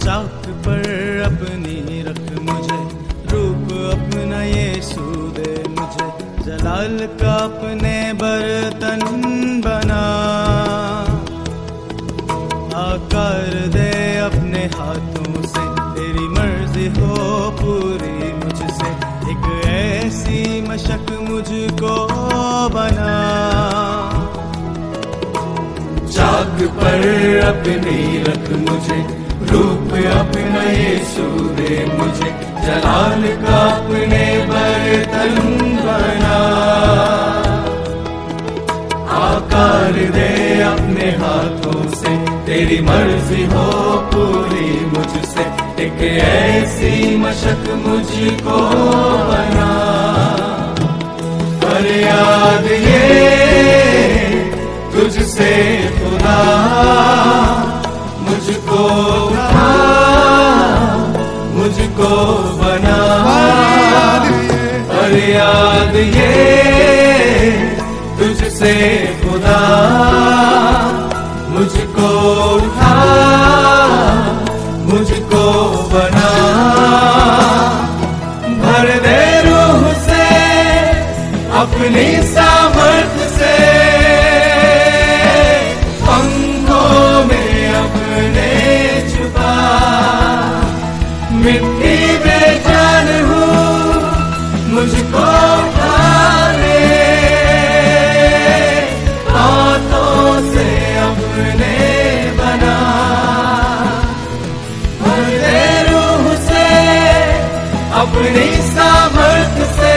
चाक पर अपनी रख मुझे, रूप अपना यीशु दे मुझे, जलाल का अपने बर्तन बना, आकार दे अपने हाथों से, तेरी मर्जी हो पूरी मुझसे, एक ऐसी मशक मुझको बना। चाक पर अपनी रख मुझे, रूप अपना यीशु दे मुझे, जलाल का अपने बर्तन बना, आकार दे अपने हाथों से, तेरी मर्जी हो पूरी मुझसे, एक ऐसी मशक मुझको बना। फरियाद ये तुझसे खुदा, मुझको उठा, मुझको बना। फरियाद ये तुझसे खुदा, मुझको उठा, मुझको बना। भर दे रूह से अपनी सामर्थ से, मिट्टी बेजान हूँ, मुझको उठा ले, हाथों से अपने बना। भर दे रूह से अपनी सामर्थ से,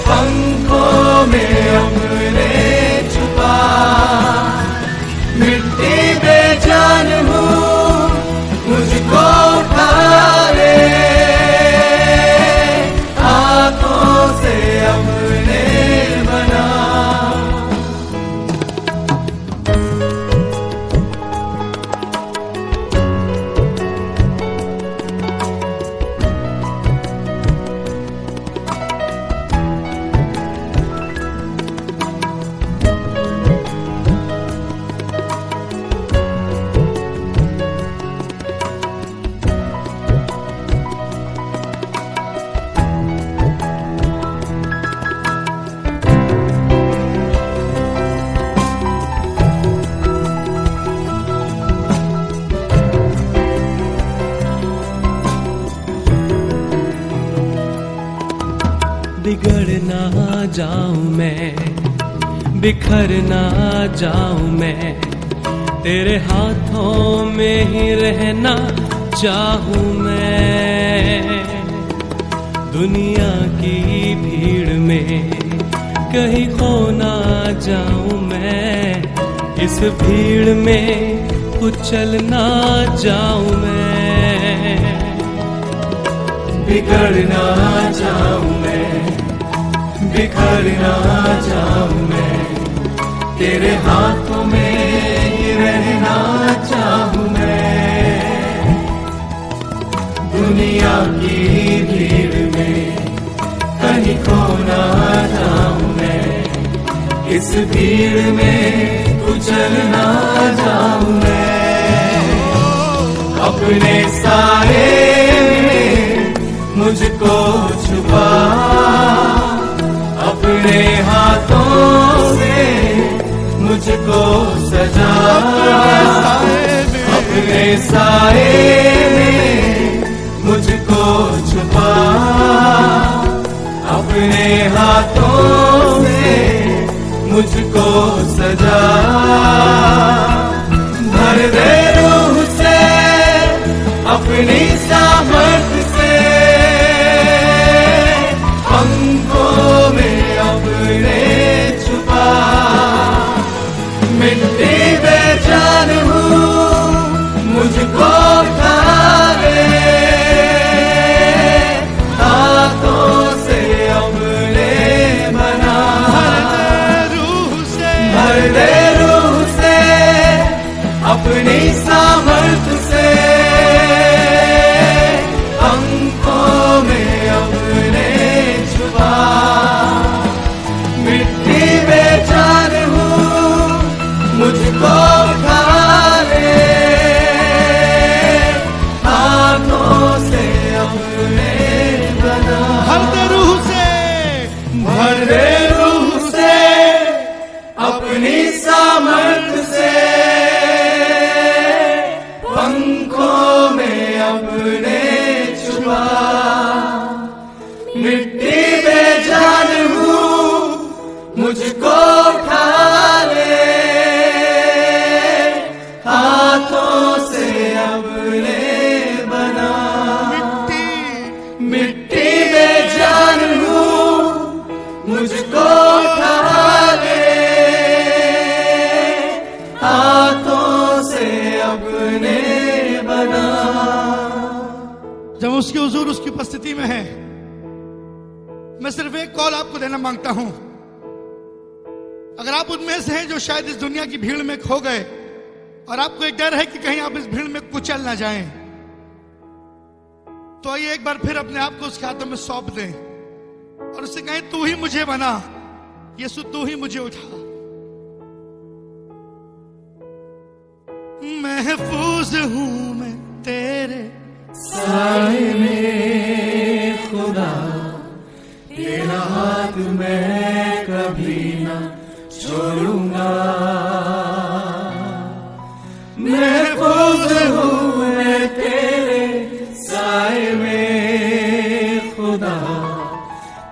पंखों में अपने छुपा। मिट्टी बेजान हूँ, मुझको उठा ले, हाथों से अपने बना। बिगड़ ना जाऊं मैं, बिखर ना जाऊं मैं, तेरे हाथों में ही रहना चाहूं मैं। दुनिया की भीड़ में कहीं खो ना जाऊं मैं, इस भीड़ में कुचल ना जाऊं मैं। बिगड़ ना जाऊं मैं, बिखर ना जाऊं मैं, तेरे हाथों में ही रहना चाहूं मैं। दुनिया की भीड़ में कहीं खो ना जाऊं मैं, इस भीड़ में कुचल ना जाऊं मैं। अपने साए में मुझको छुपा, अपने हाथों से मुझको सजा। अपने साए में मुझको छुपा, अपने हाथों से मुझको सजा। भर दे रूह से अपनी सामर्थ से, पंखों में अपने छुपा। मिट्टी बेजान हूँ, मुझको उठा ले, हाथों सामर्थ से पंखों में अपने छुपा, मिट्टी बेजान हूँ मुझको उठा ले, हाथों से अपने बना। मिट्टी बेजान हूँ मुझको उठा ले, हाथों से अपने बना। जब उसकी हुजूर उसकी उपस्थिति में है, मैं सिर्फ एक कॉल आपको देना मांगता हूं। अगर आप उनमें से हैं जो शायद इस दुनिया की भीड़ में खो गए और आपको एक डर है कि कहीं आप इस भीड़ में कुचल ना जाएं, तो आइए एक बार फिर अपने आप को उसके हाथों में सौंप दें और उससे कहें, तू ही मुझे बना यीशु, तू ही मुझे उठा। महफूज हूं मैं तेरे साए में खुदा, तेरा हाथ मैं कभी ना छोड़ूंगा। महफूज हूँ मैं तेरे साए में खुदा,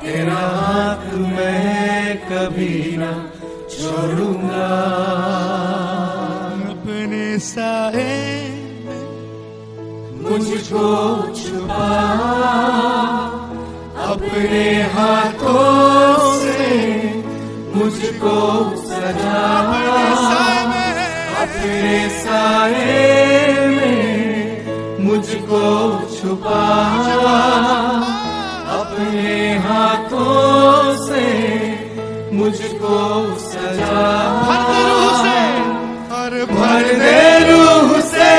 तेरा हाथ मैं कभी ना छोड़ूंगा। अपने साए मुझको छुपा, अपने हाथों से मुझको सजा। अपने साए में मुझको छुपा, अपने हाथों से मुझको सजा। भर दे रूह से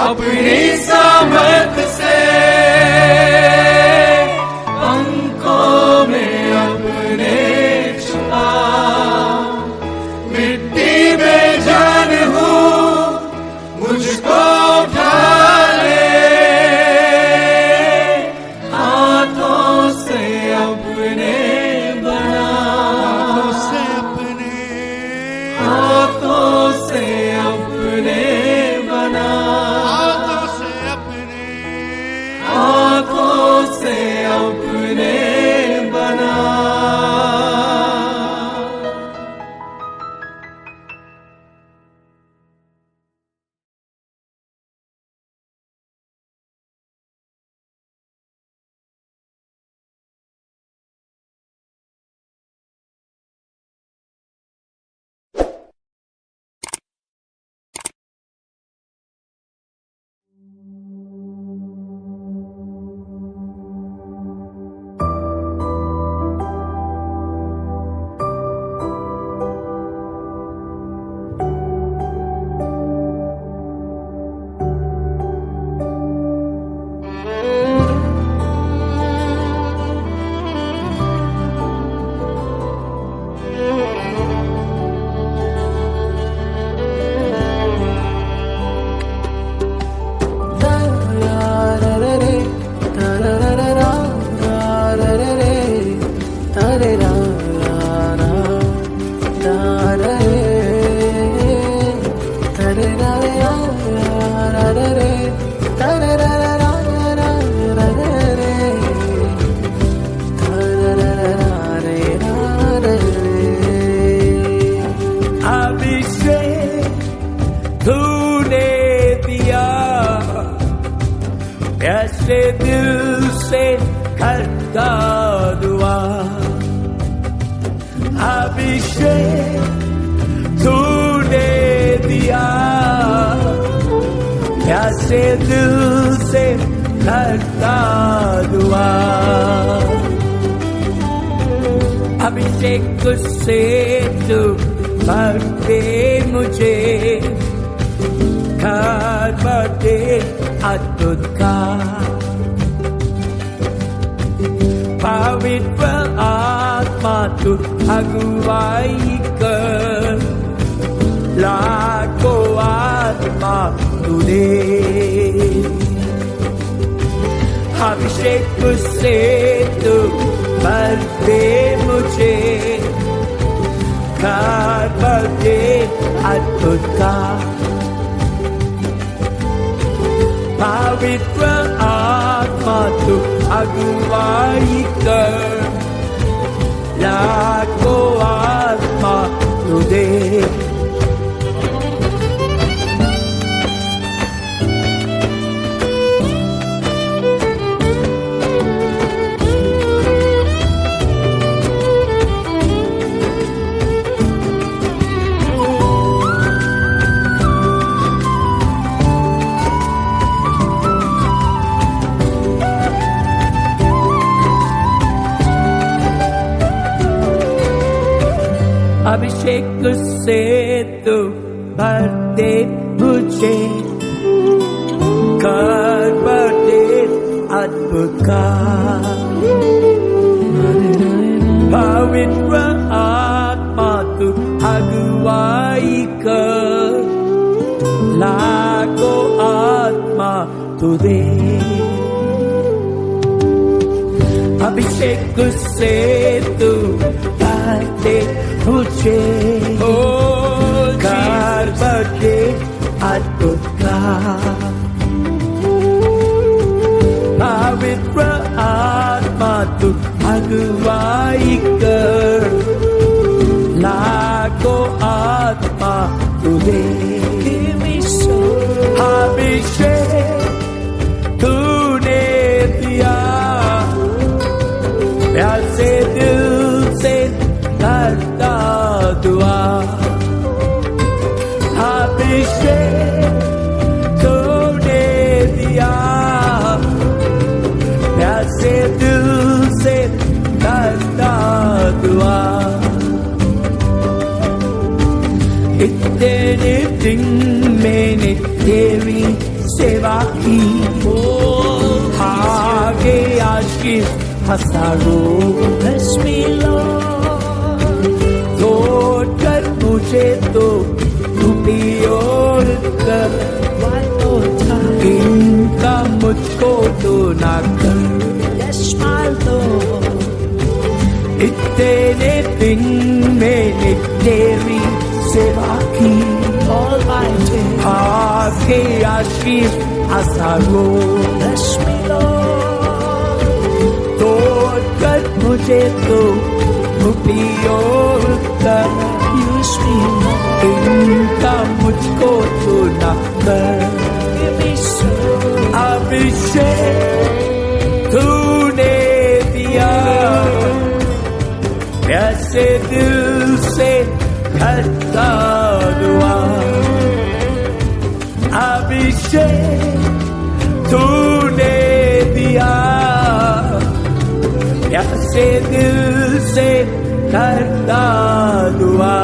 अपनी सामर्थ से, पंखों में अपने छुपा। मिट्टी बेजान हूँ मुझको उठा ले, हाथों से अपने बना। हाथों से अपने बना। हाथों से अपने बना। ऐसे दिल से करता दुआ, अभिषेक तूने दिया। ऐसे दिल से करता दुआ, अभिषेक से तू भर दे मुझे, खाद दे अद्भुत का। पवित्र आत्मा तू अगुवाई कर, लाखों आत्मा तू दे। अभिषेक से तू भर दे मुझे, करते अद्भुत का पवित्र आत्मा तू अगुवाई कर लाखों आत्मा तू दे अभिषेक से तू भर दे मुझे कर बड़े अद्भुत का पवित्र आत्मा तू अगुवाई कर लाखों आत्मा तू दे अभिषेक से तू भर दे मुझे कर बड़े अद्भुत का पवित्र आत्मा तू अगुवाई कर लाखों आत्मा तू दे अभिषेक तूने दिया प्यार से दिल से करता दुआ अभिषेक तूने दिया प्यार से दिल से करता दुआ इतने दिन मैंने तेरी सेवा की आगे आज की हजारों कर मुझे तो उपयोग कर इनका मुझको तो ना कर इतने दिन मैंने तेरी सेवा की आगे आशीष हजारों तो कर मुझे तो उपयोग कर इनका मुझको तो ना कर अभिषेक तूने दिया ऐसे दिल से करता दुआ अभिषेक तूने दिया ऐसे दिल से करता दुआ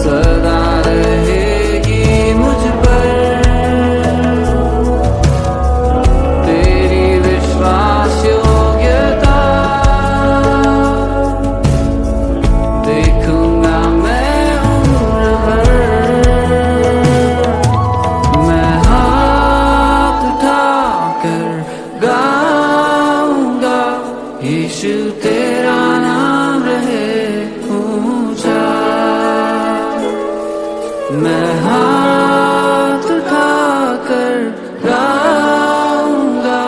सदा रहे मैं हाथ उठाकर गाऊंगा,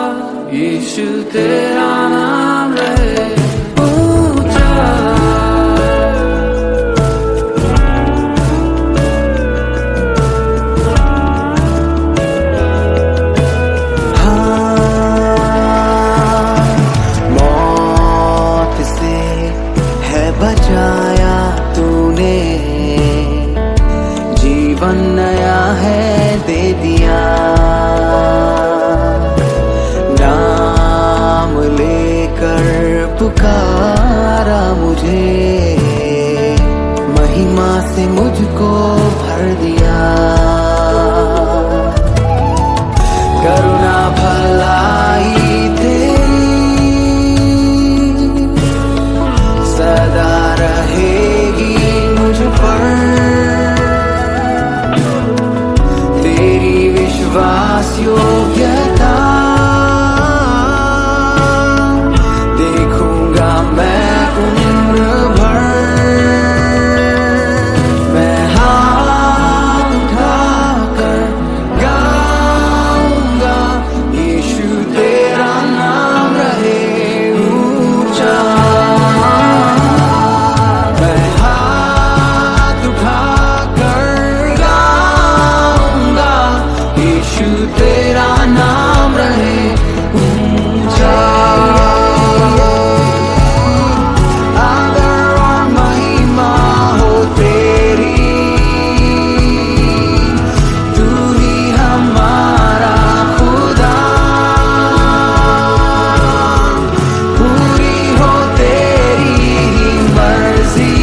यीशु तेरा नाम रहे ऊंचा। मौत से है बचाया तूने, जीवन नया है दे दिया। नाम लेकर पुकारा मुझे, महिमा से मुझको भर दिया। करुणा भलाई तेरी सदा रहेगी मुझ पर, तेरी विश्वास योग्यता देखूंगा मैं उम्र भर। मैं हाथ उठाकर गाऊंगा, यीशु तेरा नाम रहे ऊंचा। मैं हाथ उठाकर गाऊंगा, यीशु तेरा नाम रहे ऊंचा। आदर और महिमा हो तेरी, तू ही हमारा खुदा। पूरी हो तेरी मर्जी,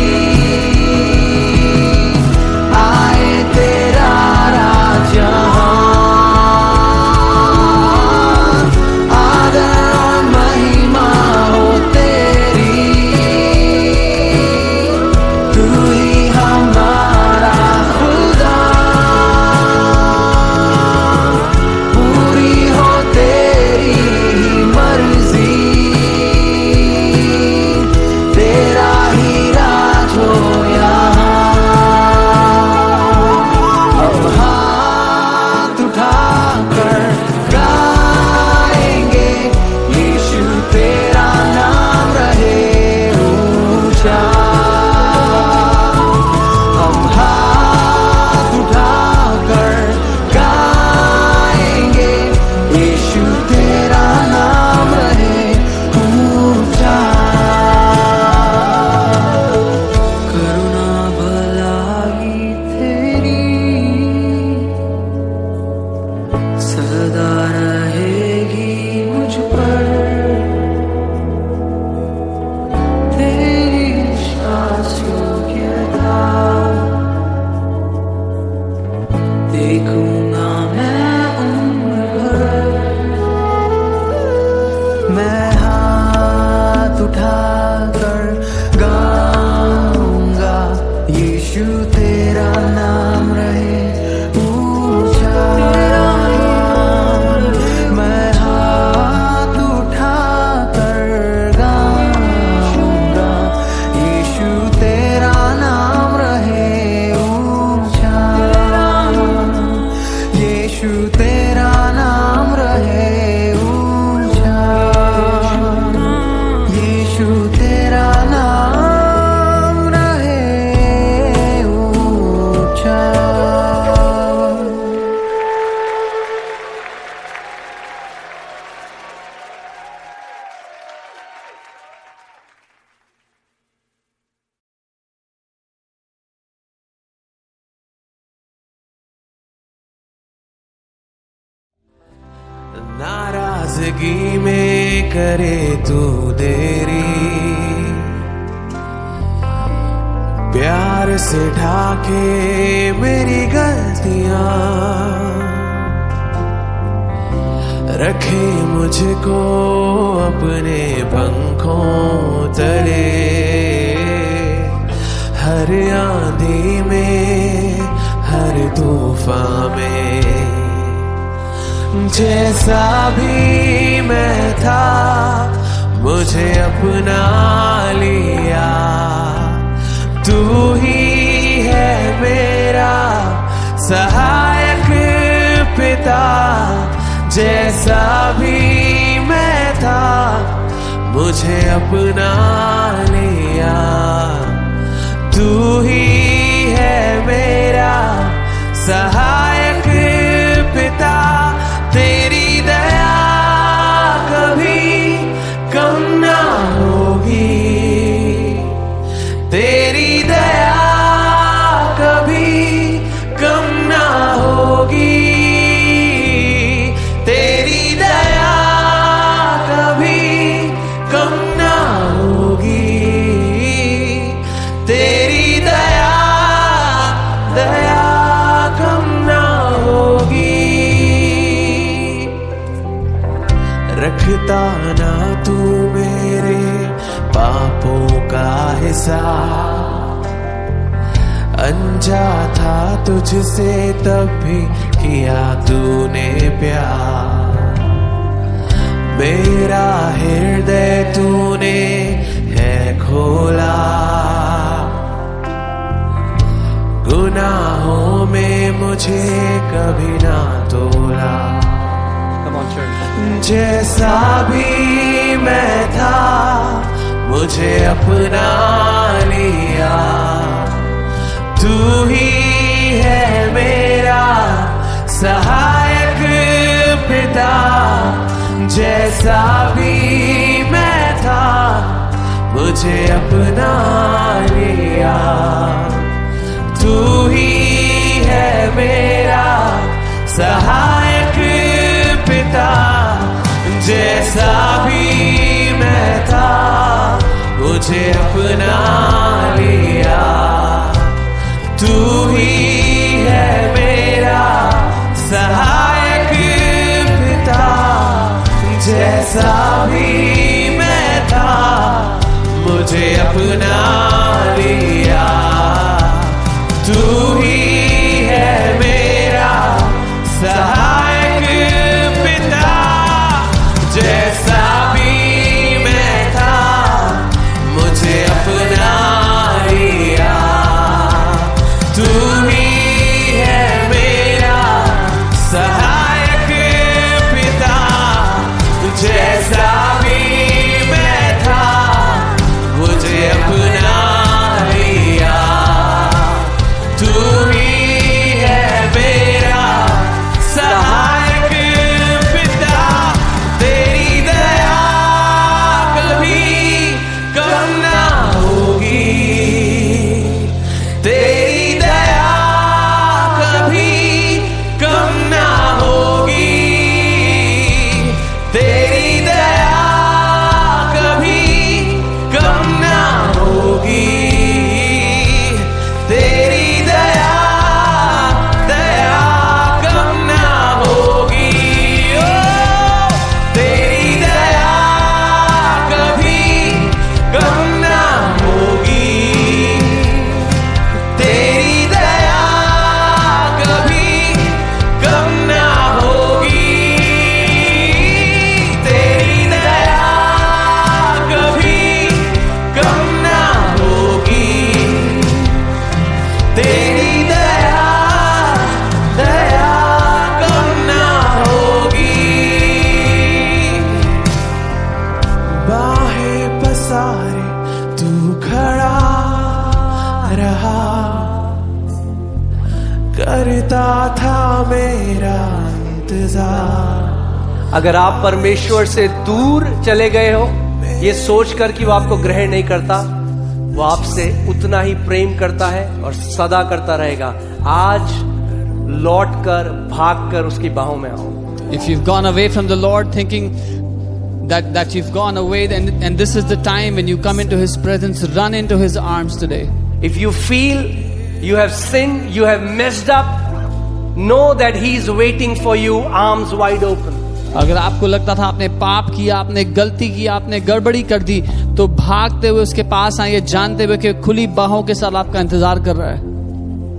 आए तेरा राज यहाँ। आदर और महिमा हो तेरी, तू ही हमारा खुदा। पूरी हो तेरी मर्जी, तेरा ही राज हो यहाँ। अब हाथ उठाकर गाएंगे, यीशु तेरा नाम रहे ऊंचा। हम हाथ उठाकर गाएंगे, यीशु तेरा नाम रहे ऊंचा। करुणा भलाई तेरी सदा रहेगी मुझ पर, तेरी विश्वास योग्यता देखूंगा मैं उम्र भर। मैं हाथ उठाकर गाऊंगा, यीशु तेरा नाम रहे ऊंचा। मैं हाथ उठाकर गाऊंगा, यीशु तेरा नाम रहे ऊंचा। यीशु तेरा नाम रहे ऊंचा। यीशु तेरा नाम रहे ऊंचा। नाराजगी में करे तू देरी, प्यार से ढाके मेरी गलतियां, रखे मुझको अपने पंखों तले। हर आंधी में, हर तूफान में, जैसा भी मैं था मुझे अपना लिया। तू ही है मेरा जैसा भी मैं था मुझे अपना लिया। तू ही है मेरा सहायक पिता, तेरी दया कभी कम ना होगी, तेरी दया कभी कम ना होगी, तेरी दया कभी कम ना होगी, तेरी दया कम ना होगी। रखता ना तू मेरे पापों का हिसाब, अनजा था तुझसे तब भी किया तूने प्यार। मेरा हृदय तूने है खोला, गुनाहों में मुझे कभी ना तोला। जैसा भी मैं था मुझे अपना लिया। तू ही है मेरा सहायक पिता, जैसा भी मैं था मुझे अपना लिया। तू ही है मेरा सहायक पिता, जैसा भी मैं था मुझे अपना लिया। तू ही है मेरा सहायक पिता, जैसा भी मैं था मुझे अपना लिया। तू ही है मेरा सहायक पिता, जैसा भी मैं था मुझे अपना लिया। तू ही है मेरा सहायक पिता, जैसा भी मैं था मुझे अपना लिया। तू ही है मेरा सहायक पिता, तेरी दया कभी कम ना होगी, तेरी दया कभी कम ना होगी, तेरी दया कभी कम ना होगी, तेरी दया कम ना होगी। ओ तेरी दया कभी कम ना होगी, तेरी दया कभी कम ना होगी, तेरी दया कभी कम ना होगी, तेरी दया कम ना होगी। बाहें पसारे तू खड़ा रहा, करता था मेरा इंतजार। अगर आप परमेश्वर से दूर चले गए हो ये सोचकर कि वो आपको ग्रहण नहीं करता, वो आपसे उतना ही प्रेम करता है और सदा करता रहेगा। आज लौटकर भागकर उसकी बाहों में आओ। If you've gone away from the Lord thinking that you've gone away, and this is the time when you come into His presence, run into His arms today. If you feel you have sinned, you have messed up, know that He is waiting for you, arms wide open. अगर आपको लगता था आपने पाप किया, आपने गलती की, आपने गड़बड़ी कर दी, तो भागते हुए उसके पास आइए, जानते हुए कि खुली बाहों के साथ आपका इंतजार कर रहा है।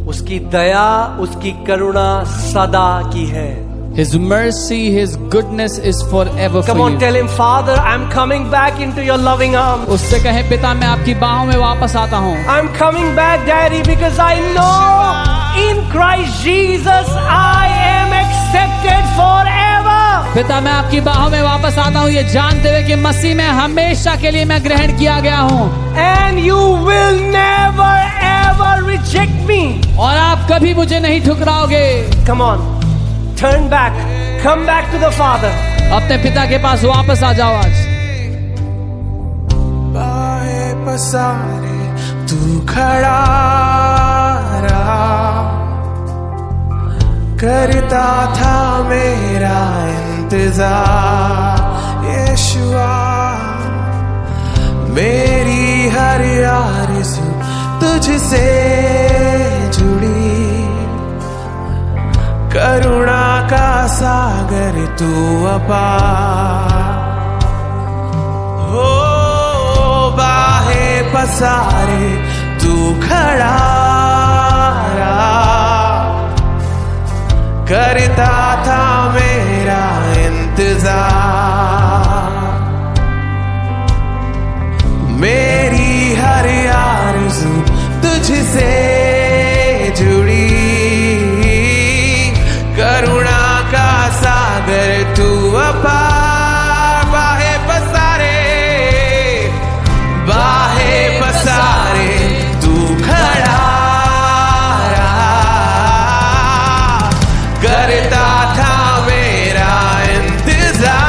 उसकी दया, उसकी करुणा सदा की है। His mercy, His goodness is forever Come for on, you. tell Him, Father, I'm coming back into your loving arms. उससे कहे, पिता मैं आपकी बाहों में वापस आता हूँ। I'm coming back, Daddy, because I know in Christ Jesus I am accepted forever. पिता मैं आपकी बाहों में वापस आता हूँ ये जानते हुए कि मसीह में हमेशा के लिए मैं ग्रहण किया गया हूँ। And you will never ever reject me. और आप कभी मुझे नहीं ठुकराओगे। Come on, turn back, come back to the Father. अपने पिता के पास वापस आ जाओ आज। बाहें पसारे तू खड़ा रहा, करता था मेरा इंतजार यीशुआ। मेरी हर आरज़ू तुझसे जुड़ी, करुणा का सागर तू अपार। हो बाहें पसारे तू खड़ा रहा, करता था मेरा इंतजार। मेरी हर आरज़ू तुझसे जुड़ी, करुणा का सागर तू अपार। बाहें पसारे, बाहें पसारे तू खड़ा रहा, करता था मेरा इंतजार।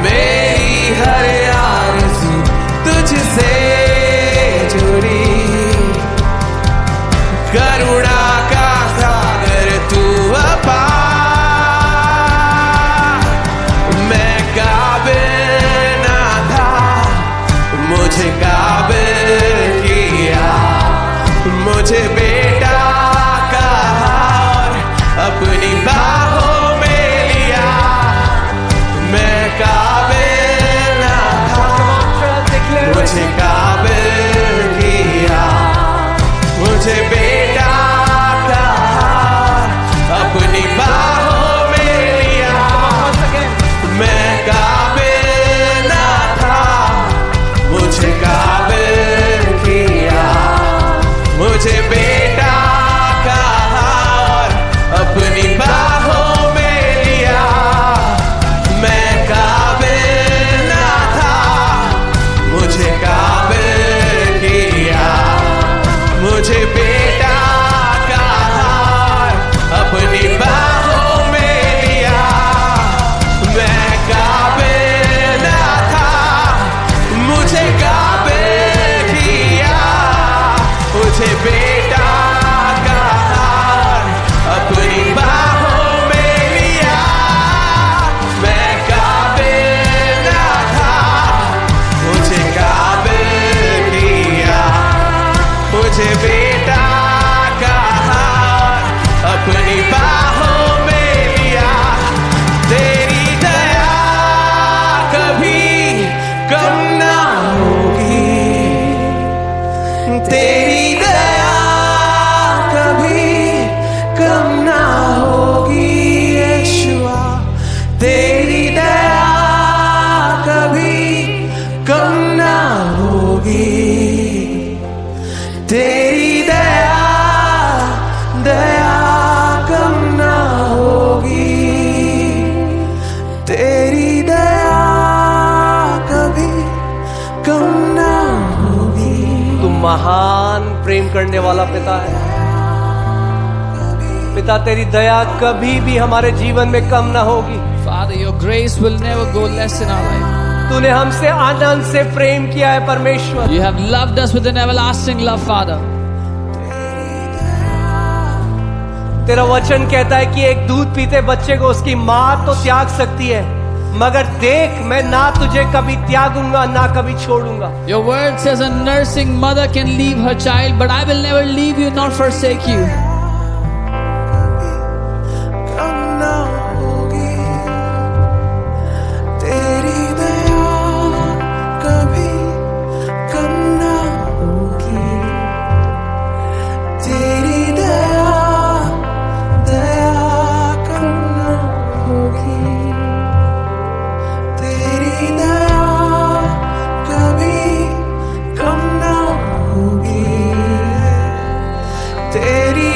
मेरी हर आरज़ू तुझसे जुड़ी, करुणा का सागर तू अपार। मैं काबिल ना था, मुझे काबिल किया, मुझे बेटा कहा और अपनी बाहों में लिया। मैं काबिल ना था, मुझे काबिल किया, मुझे बेटा कहा, अपनी बाहों में लिया। मैं काबिल ना था, मुझे काबिल किया, मुझे बेटा कहा और अपनी बाहों में लिया। मैं काबिल ना था, मुझे काबिल किया, मुझे बेटा कहा और अपनी बाहों में लिया। मैं काबिल ना था, मुझे काबिल किया, मुझे बेटा कहा और अपनी बाहों में लिया। मैं काबिल ना था, मुझे काबिल किया, मुझे बेटा कहा और अपनी बाहों में लिया। तेरी दया कभी कम ना होगी, तेरी दया कभी कम ना होगी यीशुआ। तेरी दया कभी कम ना होगी, तेरी दया, दया कम ना होगी, तेरी दया कभी कम ना होगी। तू महान प्रेम करने वाला पिता है। पिता तेरी दया कभी भी हमारे जीवन में कम ना होगी। Father, your grace will never go less in our life. तूने हमसे आनंद से प्रेम किया है परमेश्वर। You have loved us with an everlasting love, Father. तेरा वचन कहता है कि एक दूध पीते बच्चे को उसकी माँ तो त्याग सकती है, मगर देख मैं ना तुझे कभी त्यागूंगा ना कभी छोड़ूंगा। Your word says a nursing mother can leave her child, but I will never leave you nor forsake you. कम ना होगी, तेरी दया कभी कम ना होगी, तेरी दया, दया कम ना होगी, तेरी दया कभी कम ना होगी, तेरी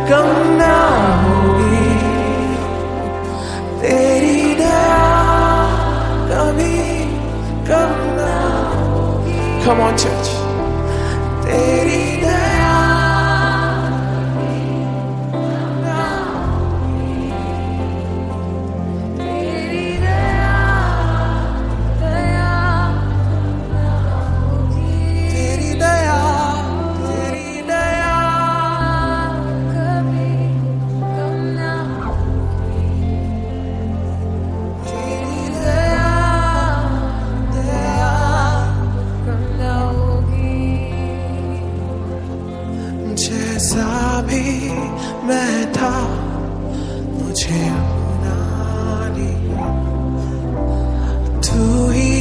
कम ना होगी, तेरी दया कभी कम ना होगी। Come on church, तेरी दया जैसा भी मैं था मुझे अपना लिया, तू ही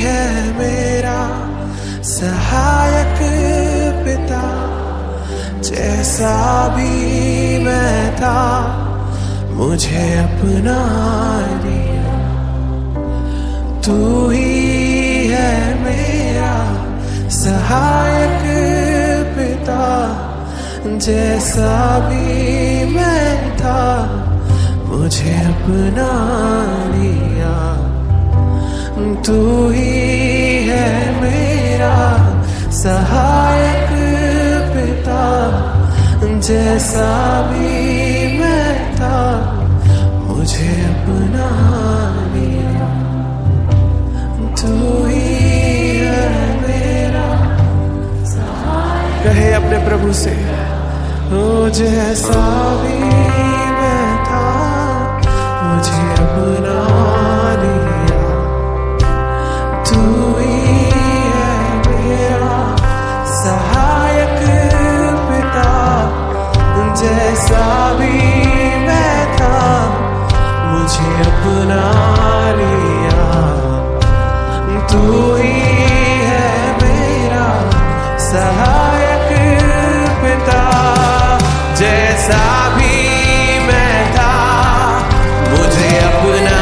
है मेरा सहायक पिता। जैसा भी मैं था मुझे अपना लिया, तू ही है मेरा सहायक पिता। जैसा भी मैं था मुझे अपना लिया, तू ही है मेरा सहायक पिता। जैसा भी मैं था मुझे अपना लिया, तू ही है मेरा सहायक। कहे अपने प्रभु से, ओ जैसा भी मैं था मुझे अपना लिया, तू ही है मेरा सहायक पिता। जैसा भी मैं था मुझे अपना लिया, तू ही है मेरा सहायक पिता। जैसा भी मैं था मुझे अपना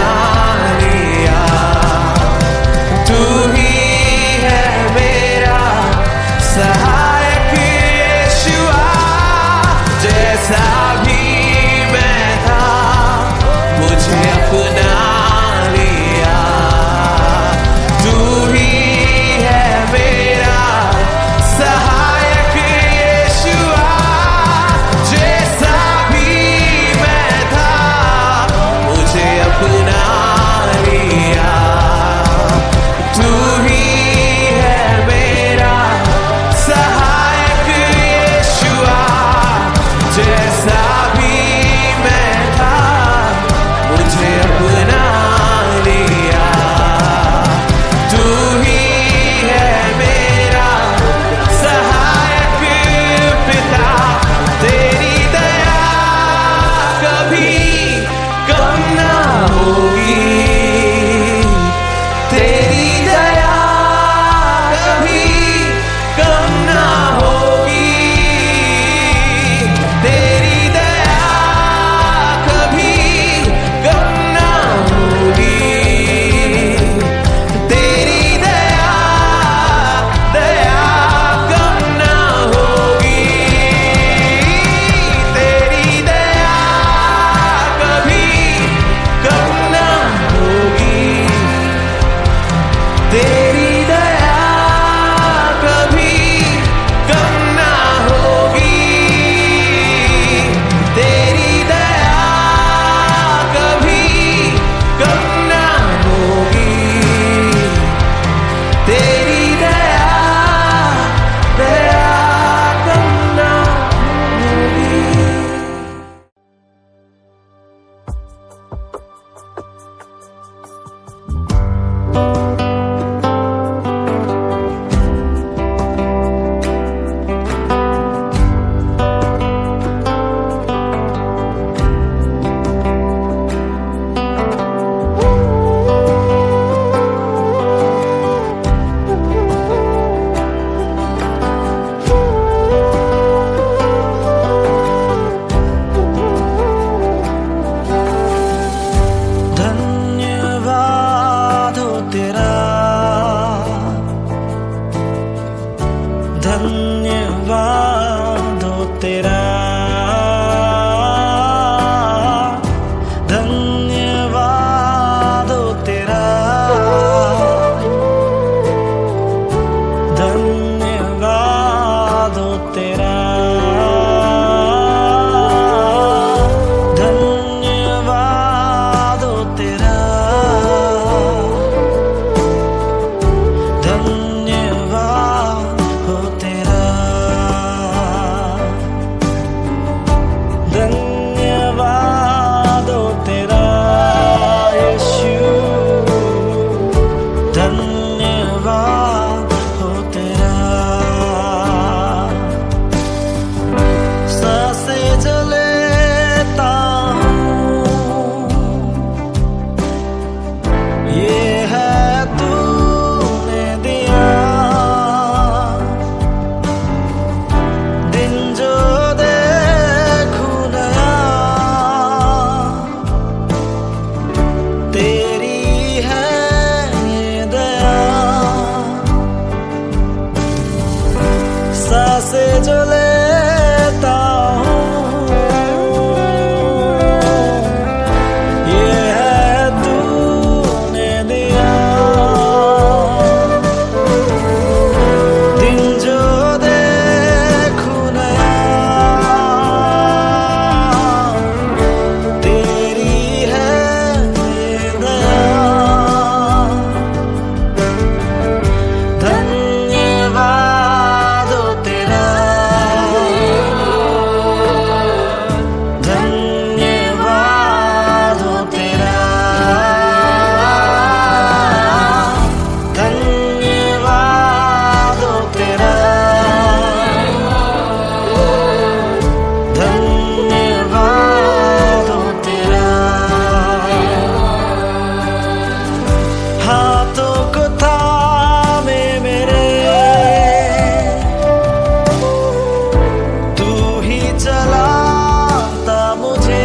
चलाता मुझे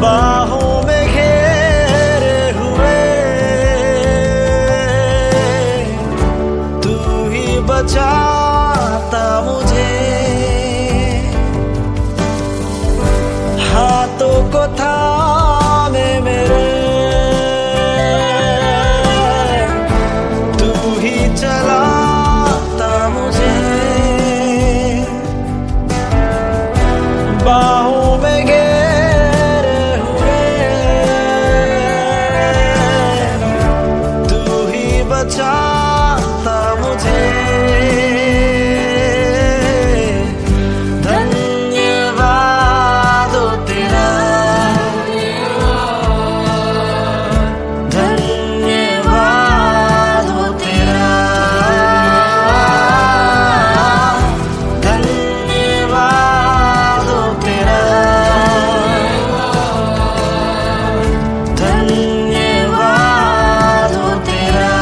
बाहों में घेरे हुए, तू ही बचाता मुझे, हाथों को थामे मेरे तू ही चलाता मुझे, बाहों में घेरे हुए, तू ही बचाता मुझे। धन्यवाद हो तेरा, धन्यवाद हो तेरा, धन्यवाद हो तेरा, धन्यवाद हो तेरा,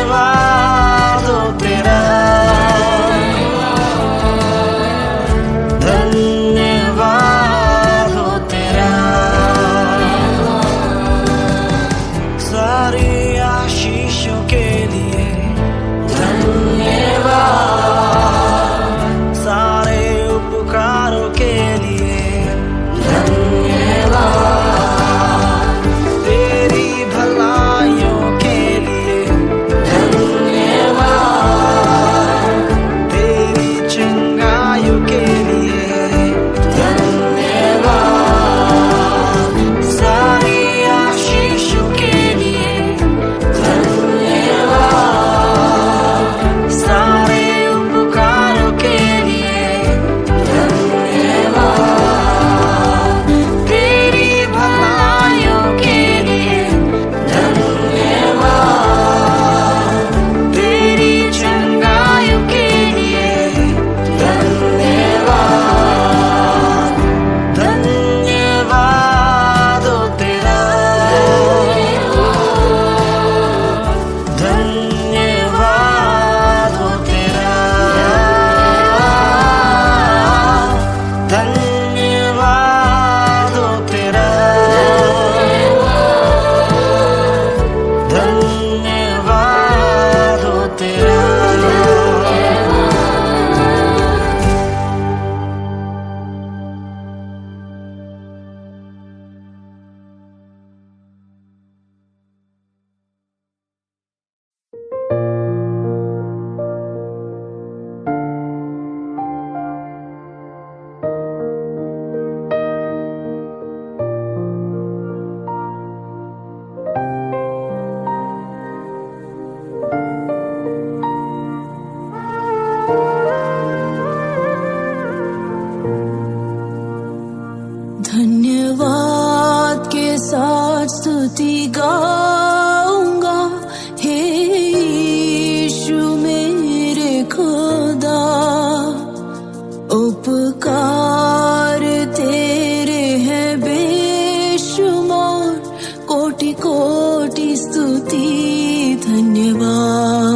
धन्यवाद हो तेरा, धन्यवाद हो तेरा। सारी आशीषों के लिए धन्यवाद, सारे उपकारों के लिए धन्यवाद, तेरी भलाइयों के लिए धन्यवाद, तेरी चंगाइयों के लिए धन्यवाद, सारी आशीषों के लिए धन्यवाद, सारे उपकारों के लिए धन्यवाद, तेरी भलाइयों के लिए धन्यवाद, तेरी चंगाइयों के लिए धन्यवाद, धन्यवाद हो तेरा, धन्यवाद हो तेरा, धन्यवाद हो तेरा, धन्यवाद हो तेरा। धन्यवाद के साथ स्तुति गाऊंगा, हे यीशु मेरे खुदा। उपकार तेरे हैं बेशुमार, कोटि कोटि स्तुति धन्यवाद।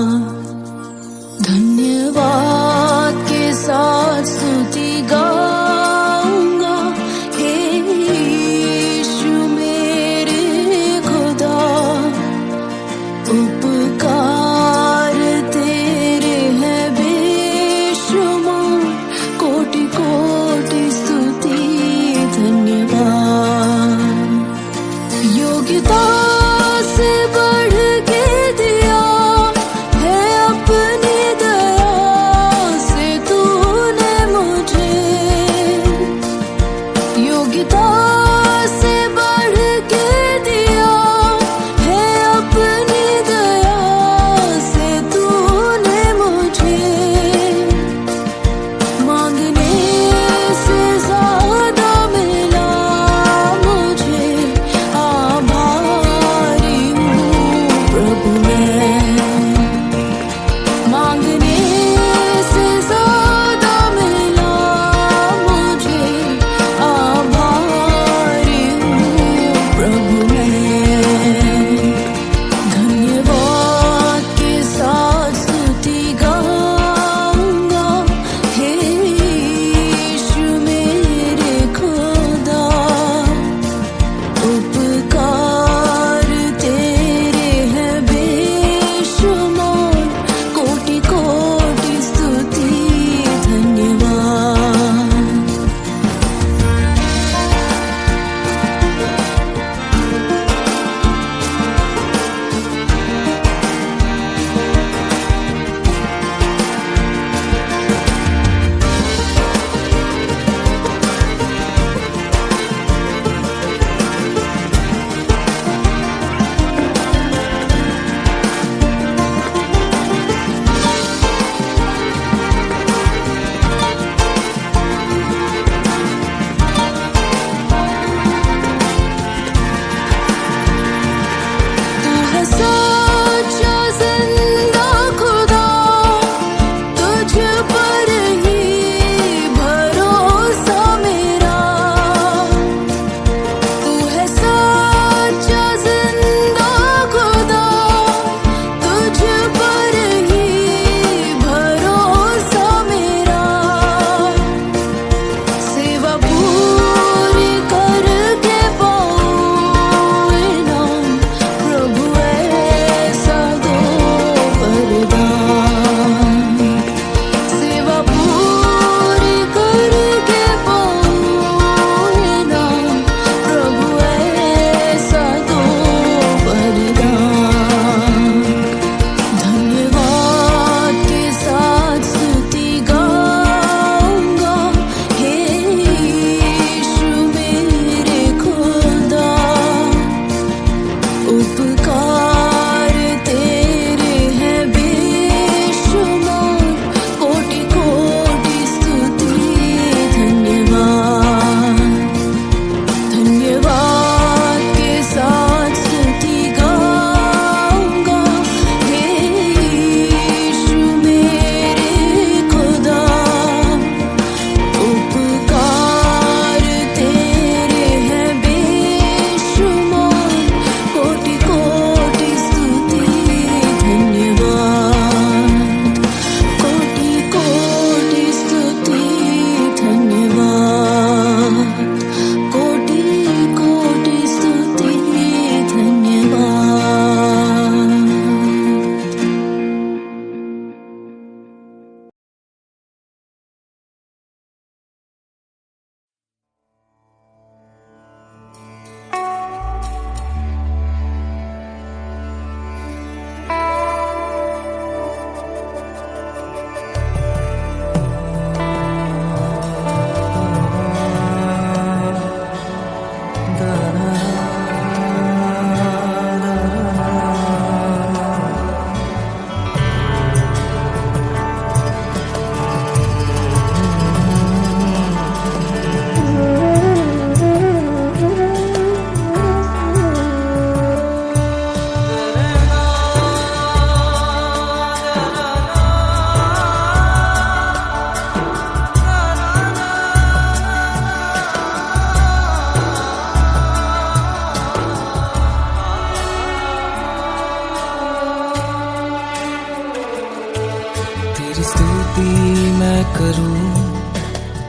स्तुति मैं करूं,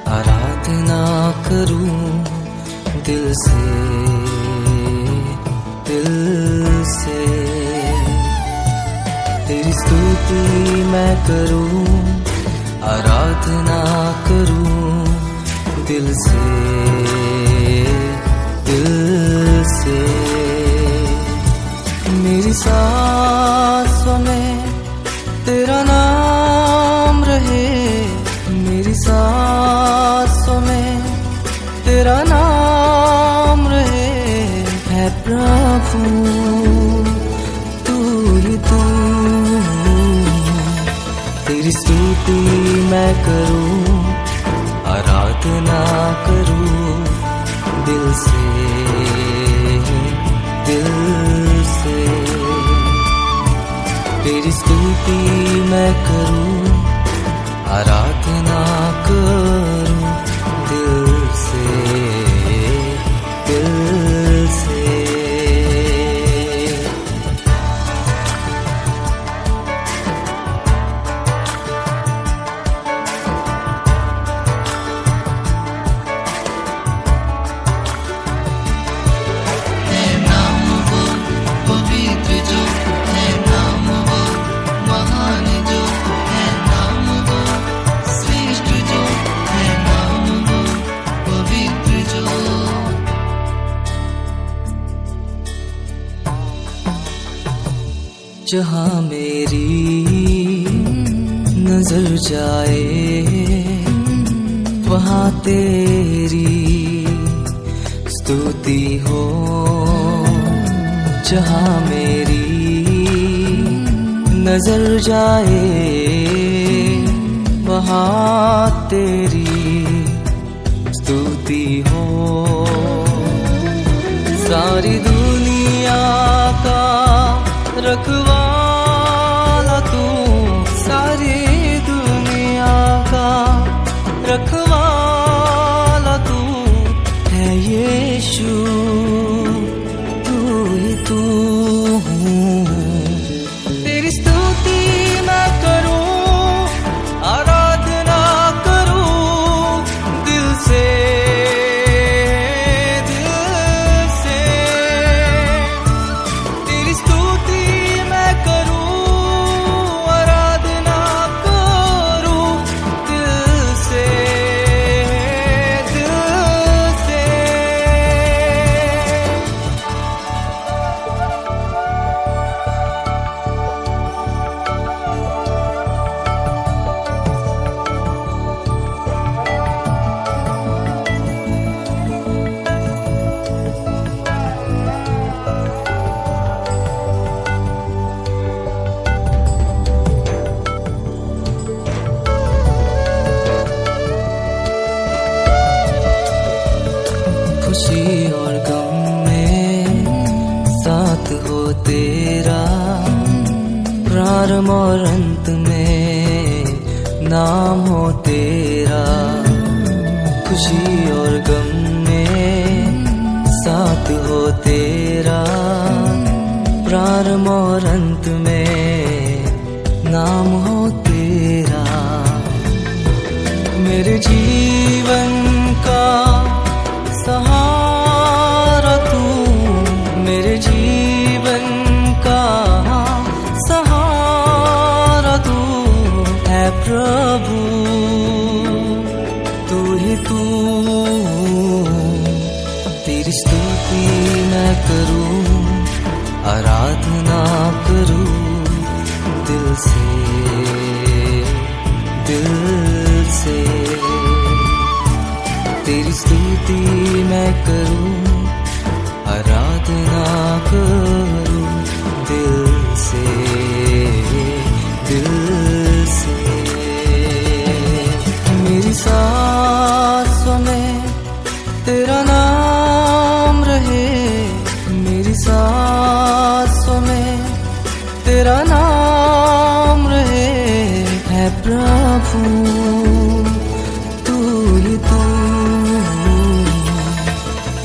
आराधना करूं दिल से, दिल से। तेरी स्तुति मैं करूं, आराधना करूं दिल से, दिल से। मेरी सांसों में तेरा नाम रहे, मेरी सांसों में तेरा नाम रहे। है प्रभु तू ही तू। तेरी स्तुति मैं करूं, आराधना करूं दिल से, दिल से। तेरी स्तुति मैं करूं, आराधना करूं दिल से, दिल से। जहाँ मेरी नजर जाए वहाँ तेरी स्तुति हो। जहाँ मेरी नजर जाए वहाँ तेरी स्तुति हो। सारी दुनिया का रखवाला तू, सारी दुनिया का रखवाला तू है यीशु, तू ही तू। तेरी स्तुति मैं करूं, आराधना करूं दिल से, खुशी और गम में साथ हो तेरा, प्रारंभ और अंत में नाम हो तेरा। खुशी और गम में साथ हो तेरा, प्रारंभ और अंत में नाम हो तेरा। मेरे जीवन का सहारा तू, मेरे जीवन का सहारा तू है प्रभु, तू ही तू। तेरी स्तुति मैं करूं, आराधना करूं दिल से, दिल से। तेरी स्तुति मैं करूं, आराधना करूं दिल से, दिल से। मेरी सांसों में तेरा नाम रहे, मेरी सांसों में तेरा नाम रहे। है प्रभु तू ही तू।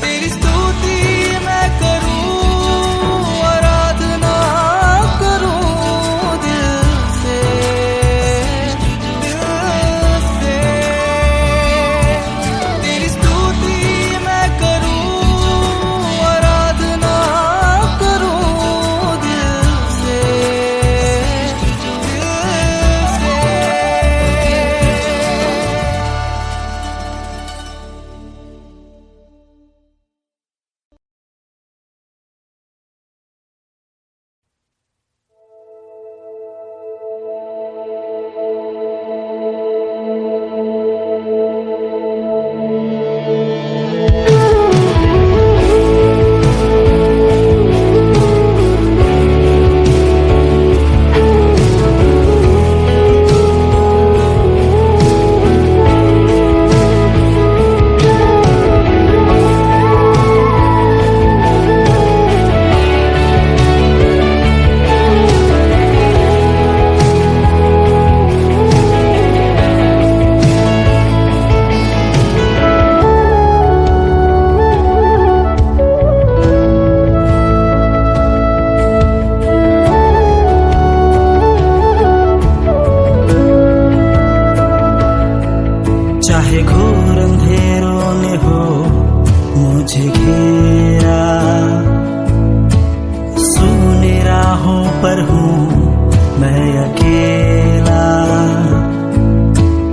तेरी स्तुति मैं करूं, आराधना करूं दिल से,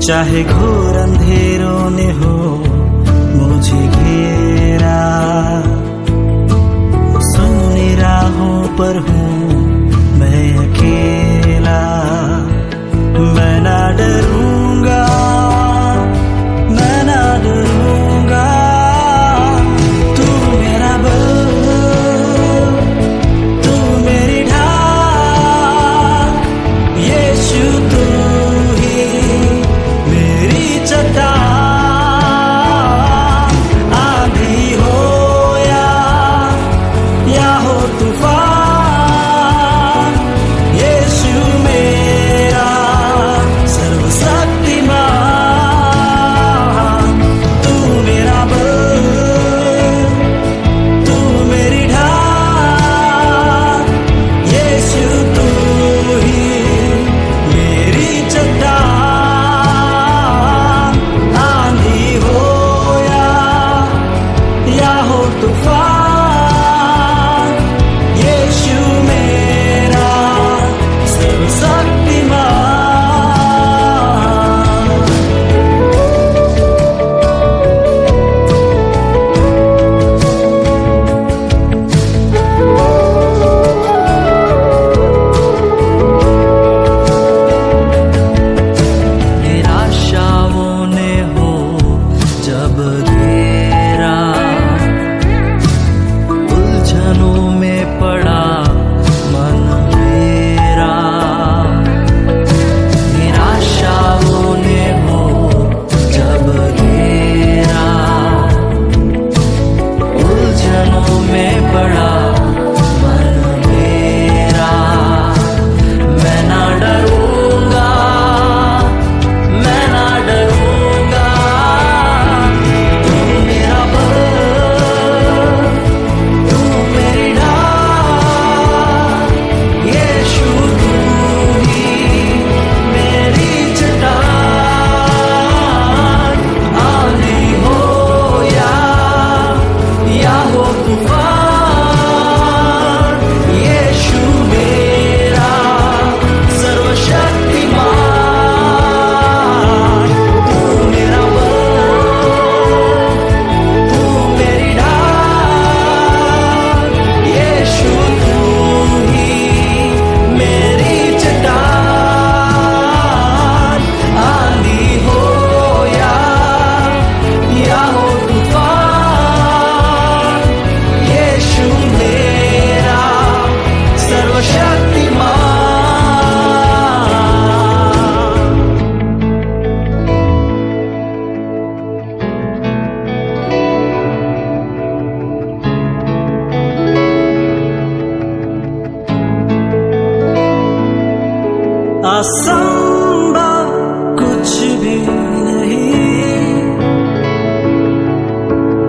चाहे घोर अंधेरों ने हो मुझे घेरा, सुनी राहों पर हूँ मैं अकेला, मैं ना डरूंगा, मैं ना डरूंगा, तू मेरा बल, तू मेरी ढाल, यीशु तू ही मेरी चट्टान, आंधी हो या हो तूफान, यीशु मेरा सर्वशक्तिमान, तू मेरा बल, तू मेरी ढाल, यीशु तू ही मेरी चट्टान, आंधी हो या हो तूफान, यीशु मेरा सर्वशक्तिमान। निराशाओं ने हो जब घेरा, उलझनों में पड़ा मन मेरा, निराशाओं ने हो जब घेरा, उलझनों में पड़ा मन मेरा, मैं ना डरूंगा, मैं ना डरूंगा, तू मेरा बल, तू मेरी ढाल, यीशु तू ही मेरी चट्टान, आंधी हो या हो तूफान, यीशु मेरा सर्वशक्तिमान, तू मेरा बल, तू मेरी ढाल, यीशु तू ही मेरी चट्टान, आंधी हो या हो तूफान, यीशु मेरा सर्वशक्तिमान। असंभव कुछ भी नहीं,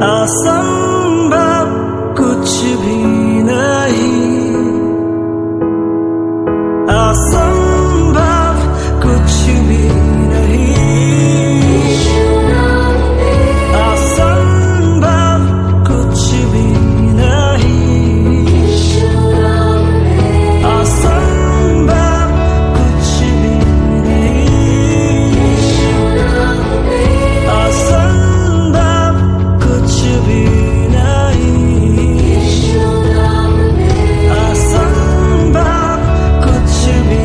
असंभव कुछ भी नहीं, असंभव कुछ भी नहीं, असंभव कुछ भी नहीं, असंभव कुछ भी नहीं, असंभव कुछ भी नहीं, असंभव कुछ भी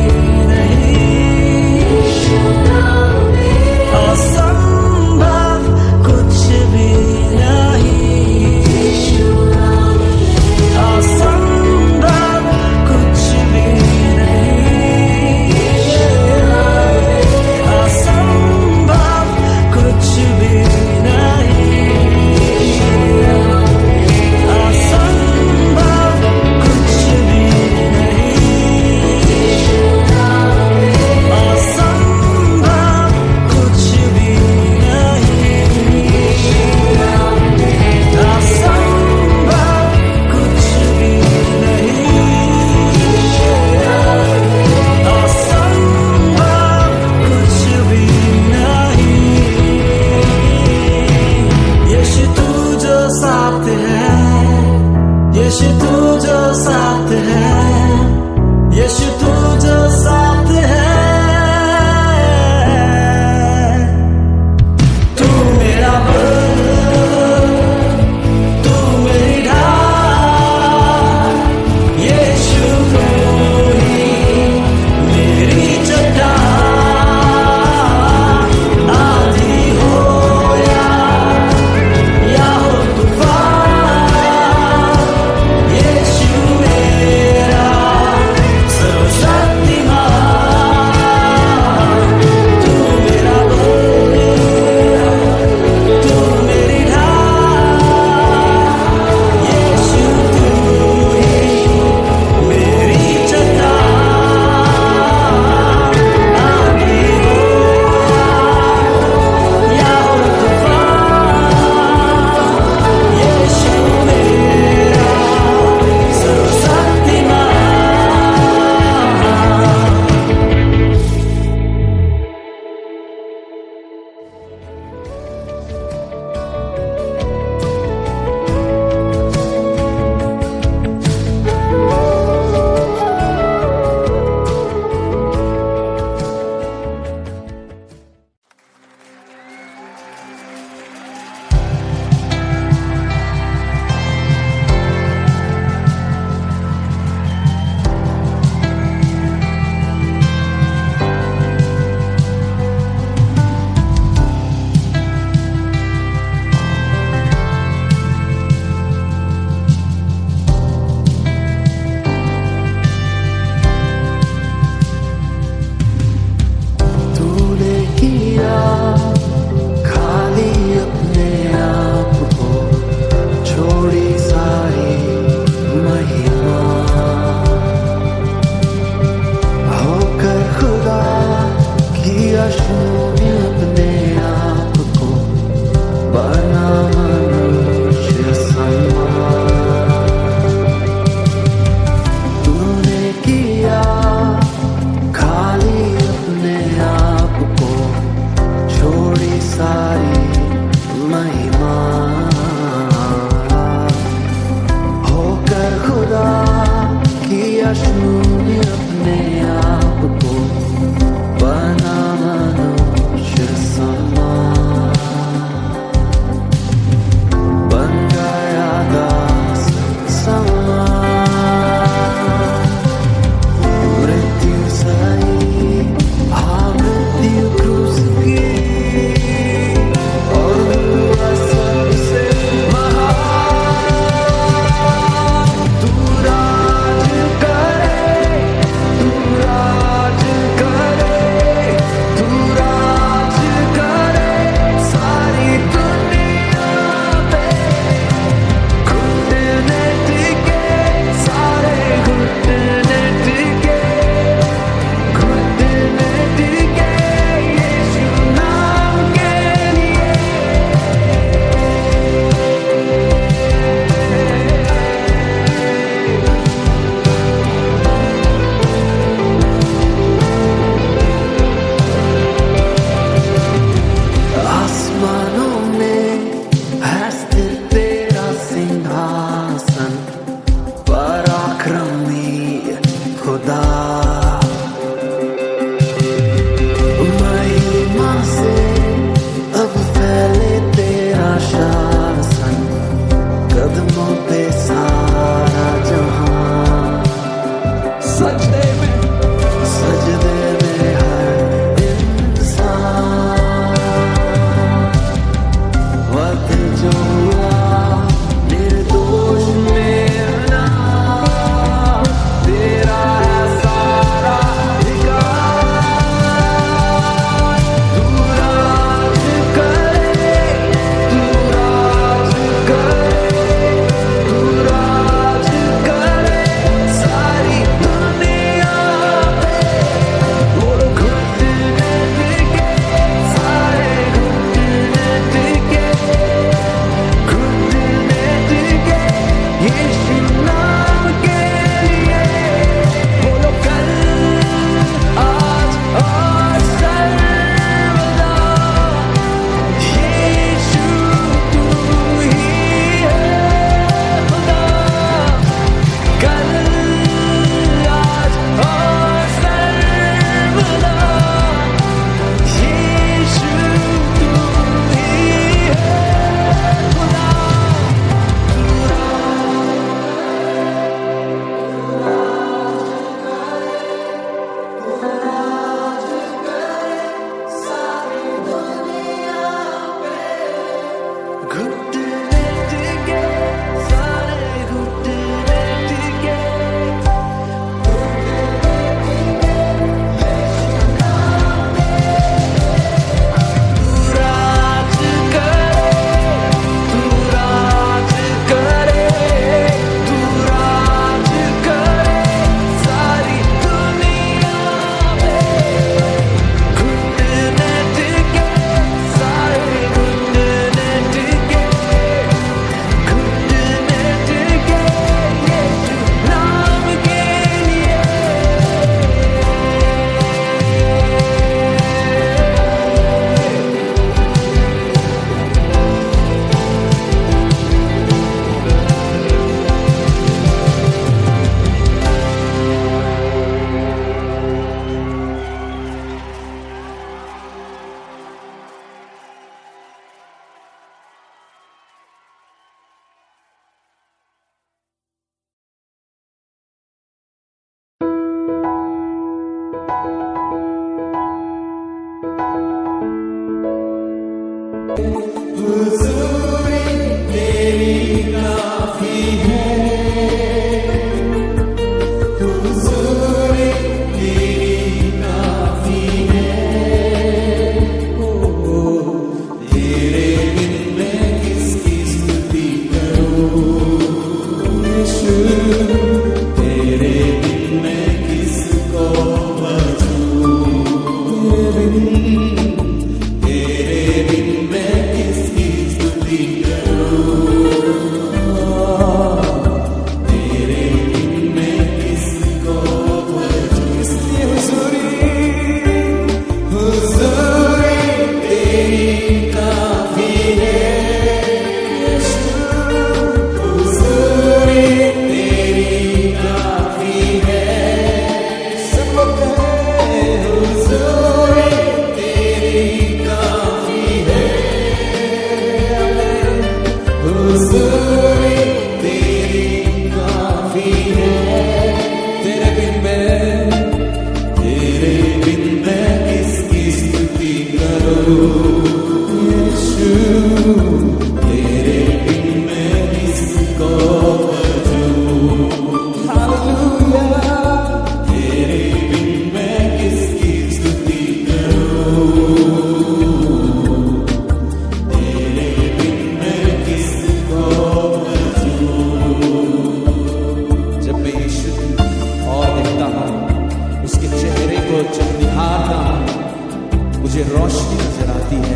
मुझे रोशनी नजर आती है,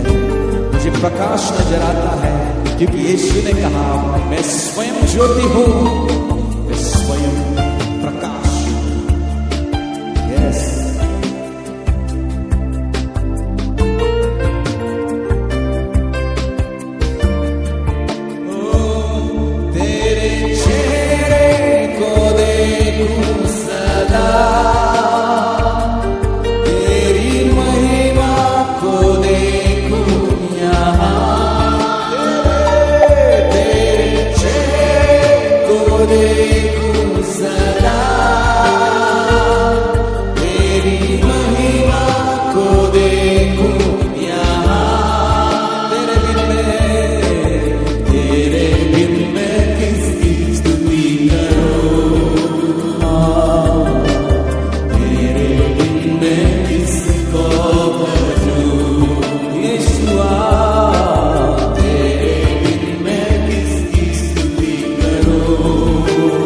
मुझे प्रकाश नजर आता है, क्योंकि यीशु ने कहा मैं स्वयं ज्योति हूं, मैं स्वयं प्रकाश। यस, तेरे चेहरे को देखूं सदा, देखूं सदा तेरी महिमा को, देखूं यहाँ तेरे बिन मैं किसकी स्तुति करूं, तेरे बिन मैं किसको भजूं, यीशुआ तेरे बिन मैं किसकी स्तुति करूं।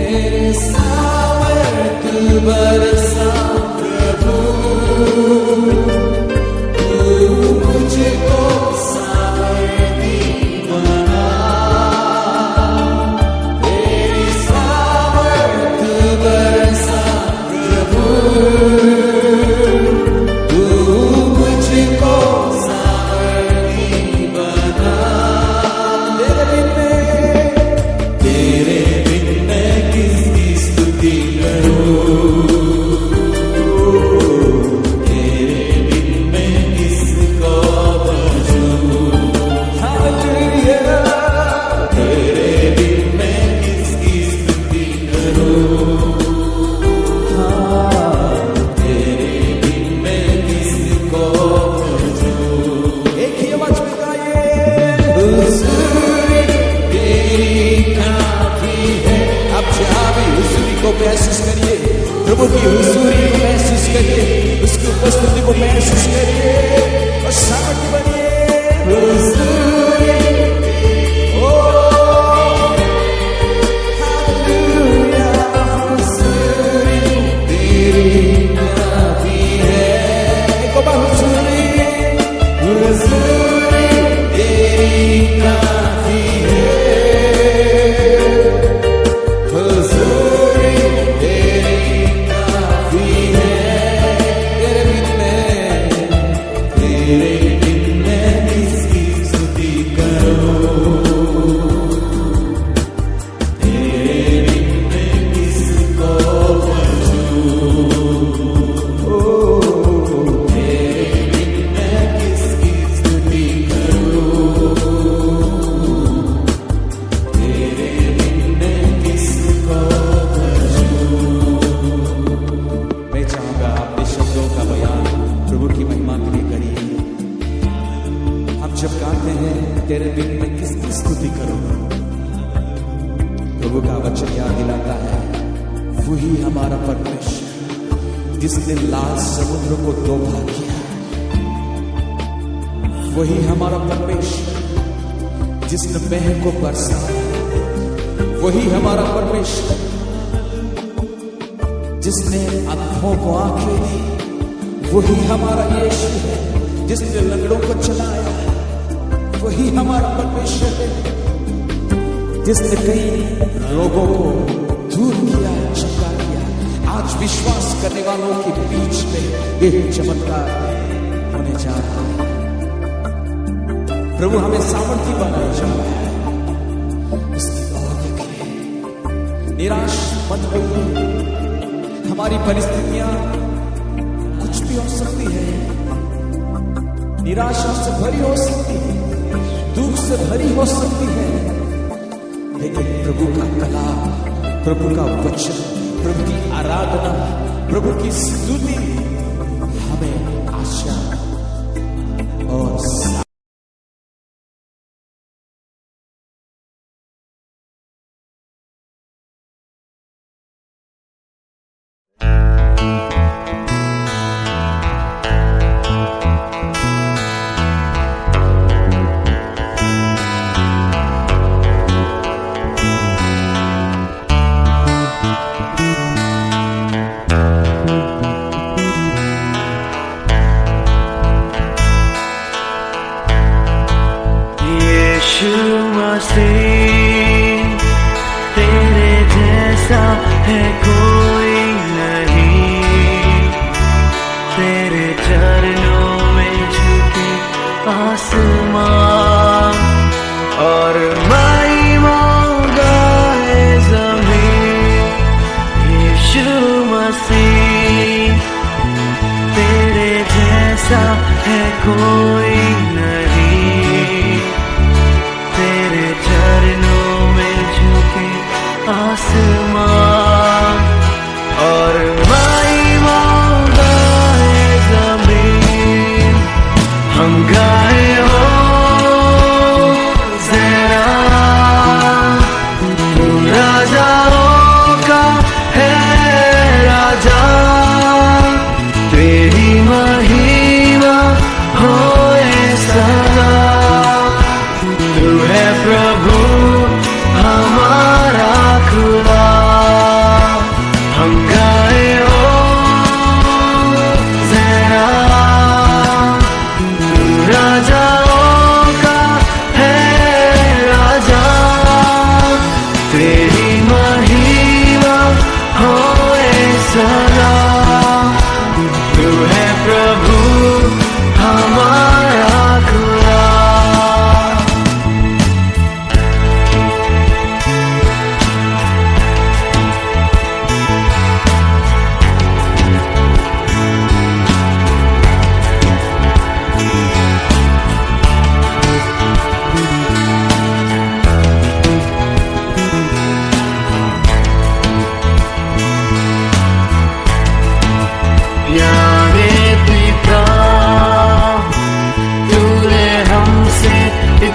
तेरे सामर्थ बरसा प्रभु, तू मुझको सामर्थी बना। तेरी सामर्थ बरसा प्रभु, तू मुझको सामर्थी बना। तेरे बिन मैं किसकी स्तुति करूं, तेरे बिन मैं किसको भजूं। हालेलुया, तेरे बिन मैं किसकी स्तुति करूं, तेरे बिन मैं किसको भजूं। एक ही आवाज में गाइए, हुजूरी तेरी काफी है। आप जहां भी हुजूरी को महसूस करिए, प्रभु की हुजूरी को महसूस करिए, उसकी उपस्थिति को महसूस करिए और सामर्थ्य बनिए। हुजूरी, ओ हालेलुया, हुजूरी तेरी काफी है। एक बार हुजूरी, हुजूरी तेरी काफी है। हुजूरी तेरी काफी है। तेरे बिन मैं किसकी स्तुति करूं, तेरे बिन मैं किसको भजूं। ओ तेरे बिन मैं किसकी स्तुति करूं, तेरे बिन मैं किसको भजूं। मैं चाहूंगा अपने शब्दों का बयान प्रभु की महिमा के लिए करिए। हम जब गाते हैं तेरे बिन मैं किसकी स्तुति करूं, प्रभु का वचन याद दिलाता है, वही हमारा परमेश्वर जिसने लाल समुद्र को दो भाग किया। वही हमारा परमेश्वर जिसने मेह को बरसाया। वही हमारा परमेश्वर जिसने आंखों को आंखें दी। वही हमारा यीशु है जिसने लंगड़ों को चलाया। वही हमारा परमेश्वर है जिसने कई रोगों को दूर किया, चंगा किया। आज विश्वास करने वालों के बीच में ये चमत्कार होने जा रहा है। प्रभु हमें सामर्थ्य बनाए जा रहा है। इसकी ओर देखिए, निराश मत होइए। हमारी परिस्थितियां कुछ भी हो सकती है, निराशा से भरी हो सकती है, दुख से भरी हो सकती है, लेकिन प्रभु का कलाम, प्रभु का वचन, प्रभु की आराधना, प्रभु की स्तुति हमें आशा और तेरे जैसा है कोई नहीं, तेरे चरणों में झुके आसमान और महिमा गाए ज़मीन। यीशु मसीह तेरे जैसा है कोई नहीं, तेरे चरणों में झुके आसमान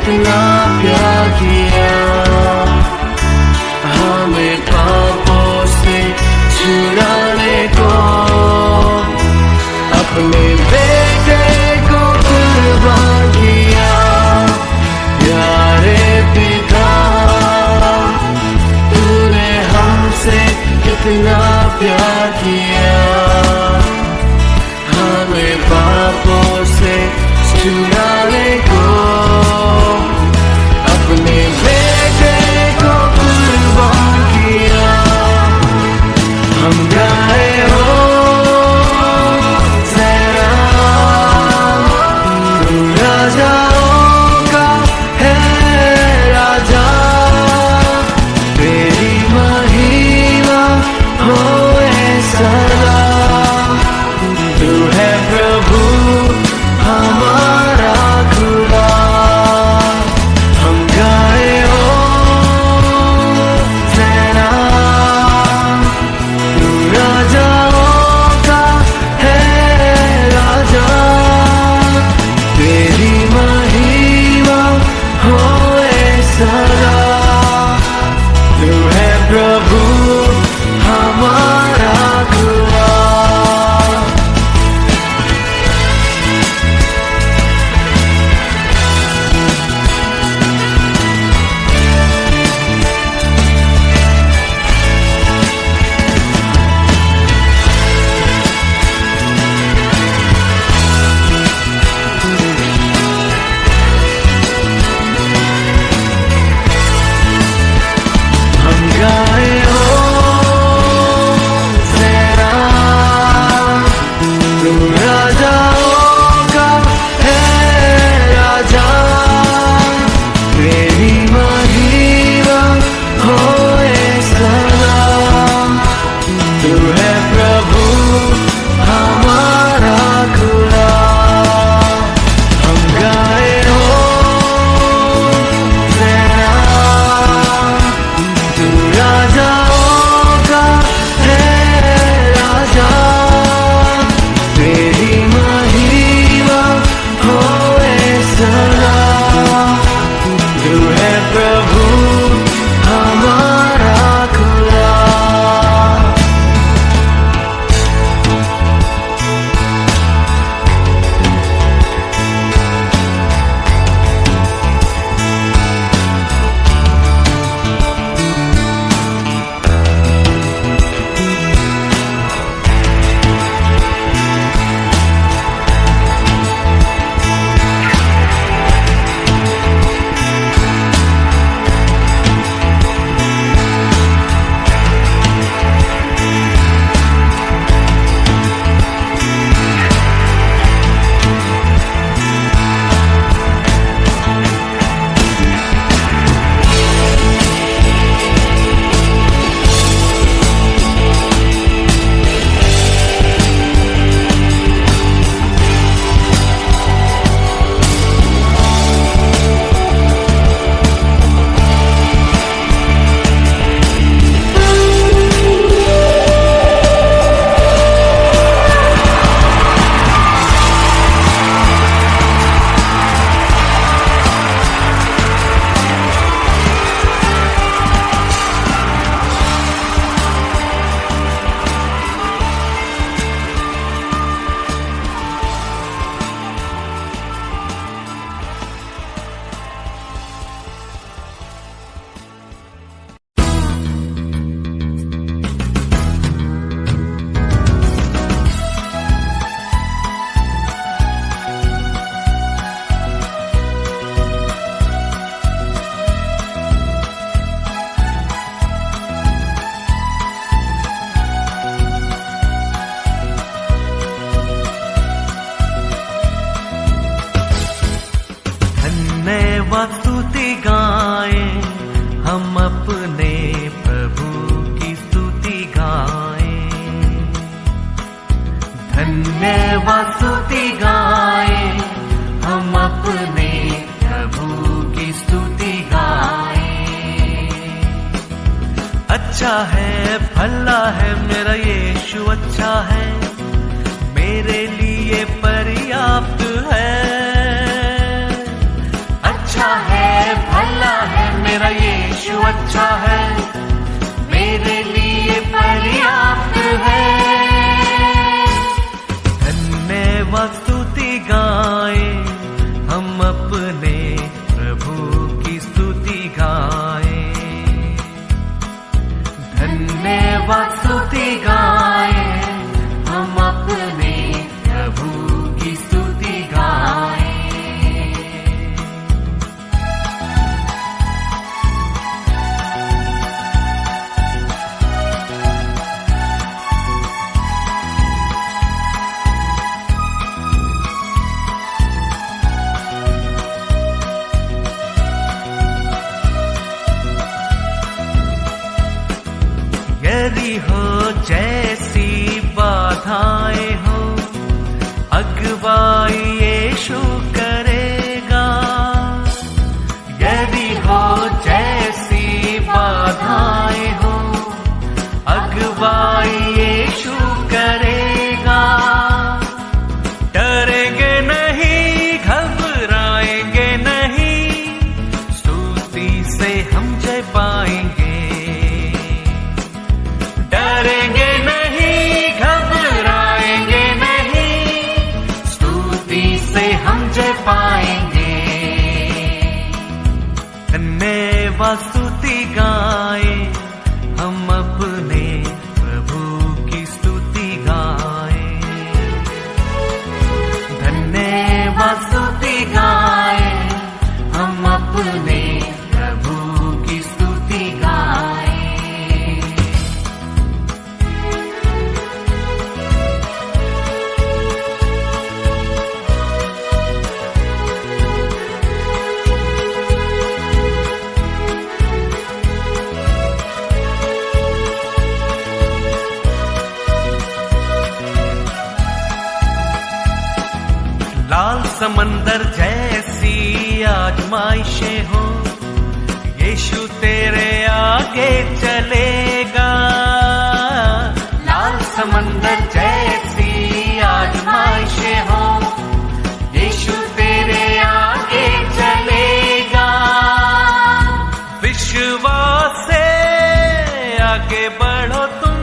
कितना प्यार किया, हमें पापों से छुड़ाने को अपने बेटे को कुर्बान किया। प्यारे पिता, तूने हमसे कितना प्यार किया, हमें पापों से छुड़ाने को अपने बेटे को कुर्बान किया। हम गाए हो ज़रा, तू राजाओं का है राजा, तेरी महिमा होए सदा। तू है प्रभु हमारा खुदा, हम गाए हो ज़रा, तू राजाओं का है राजा, तेरी महिमा होए सदा। तू है प्रभु हमारा खुदा। हम गाए हो ज़रा, तू राजाओं का है राजा, तेरी महिमा होए सदा। तू है प्रभु हमारा खुदा। हम गाए हो ज़रा, तू राजाओं का है राजा, तेरी महिमा होए सदा। तू है प्रभु हमारा खुदा। स्तुति गाएं, हम अपने प्रभु की स्तुति गाएं। धन्यवाद स्तुति गाएं, हम अपने प्रभु की स्तुति गाएं। अच्छा है, भला है, मेरा यीशु अच्छा है, मेरे लिए पर्याप्त है। अच्छा है, मेरा यीशु अच्छा है, मेरे लिए पर्याप्त है। धन्यवाद स्तुति गाए हम अपने प्रभु की स्तुति गाए। धन्यवाद स्तुति गाए हम अपने प्रभु की स्तुति गाए। यदि हो जैसी बाधाएं हो, अगुवाई यीशु करेगा। यदि हो जैसी बाधाएं हो, अगुवाई यीशु करेगा। डरेंगे नहीं, घबराएंगे नहीं, स्तुति से हम जय पाएंगे। डरेंगे नहीं, घबराएंगे नहीं, स्तुति से हम जय पाएंगे। धन्यवाद स्तुति गाए हम अपने प्रभु की स्तुति गाए। धन्यवाद स्तुति गाए हम अपने प्रभु की स्तुति गाए। लाल समंदर जैसी आजमाइशें हो, यीशु तेरे आगे चलेगा। लाल समंदर जैसी आजमाइशें हो, यीशु तेरे आगे चलेगा। विश्वास से आगे बढ़ो तुम,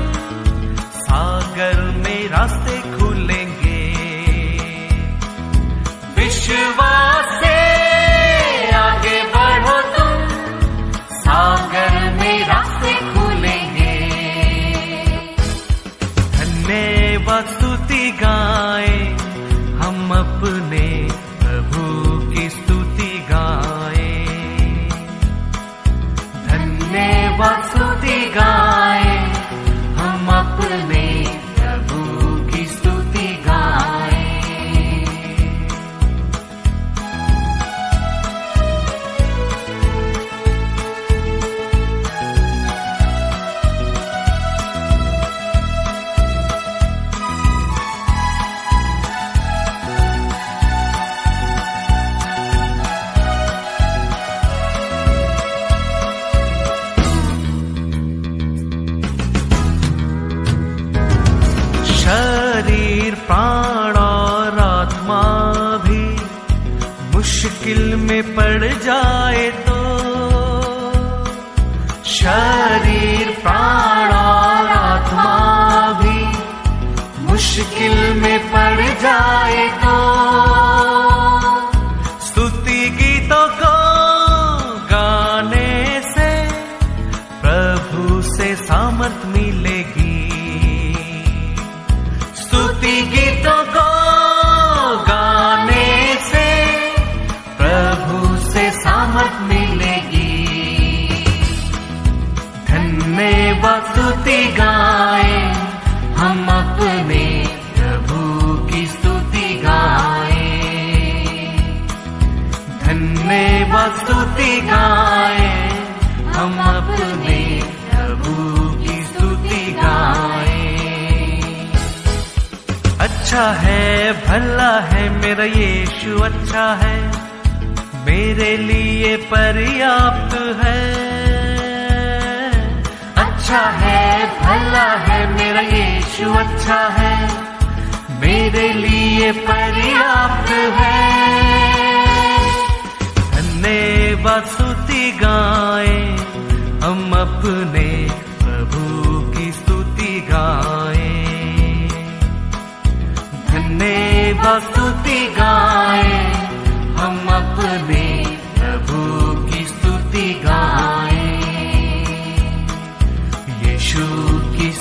सागर में रास्ते खुलेंगे। विश्वास से आगे बढ़ो तुम, सागर में रास्ते खुलेंगे। धन्यवाद स्तुति गाए हम अपने प्रभु की स्तुति गाए। धन्यवाद स्तुति गाए हम अपने प्रभु की स्तुति गाए। शरीर प्राण और आत्मा भी मुश्किल में पड़ जाए तो, शरीर प्राण और आत्मा भी मुश्किल में पड़ जाए तो, स्तुति गीतों को गाने से प्रभु से सामर्थ मिलेगी। स्तुति गीतों को गाने से प्रभु से सामर्थ मिलेगी। धन्यवाद स्तुति गाए हम अपने प्रभु की स्तुति गाए। धन्यवाद स्तुति गाए हम अपने प्रभु की स्तुति गाए। अच्छा है, भला है, मेरा यीशु अच्छा है, मेरे लिए पर्याप्त है। अच्छा है, भला है, मेरा यीशु अच्छा है, मेरे लिए पर्याप्त है। धन्यवाद स्तुति स्तुति गाएं, हम अपने प्रभु की स्तुति गाएं। धन्यवाद स्तुति गाएं, हम अपने प्रभु की स्तुति गाएं। यीशु की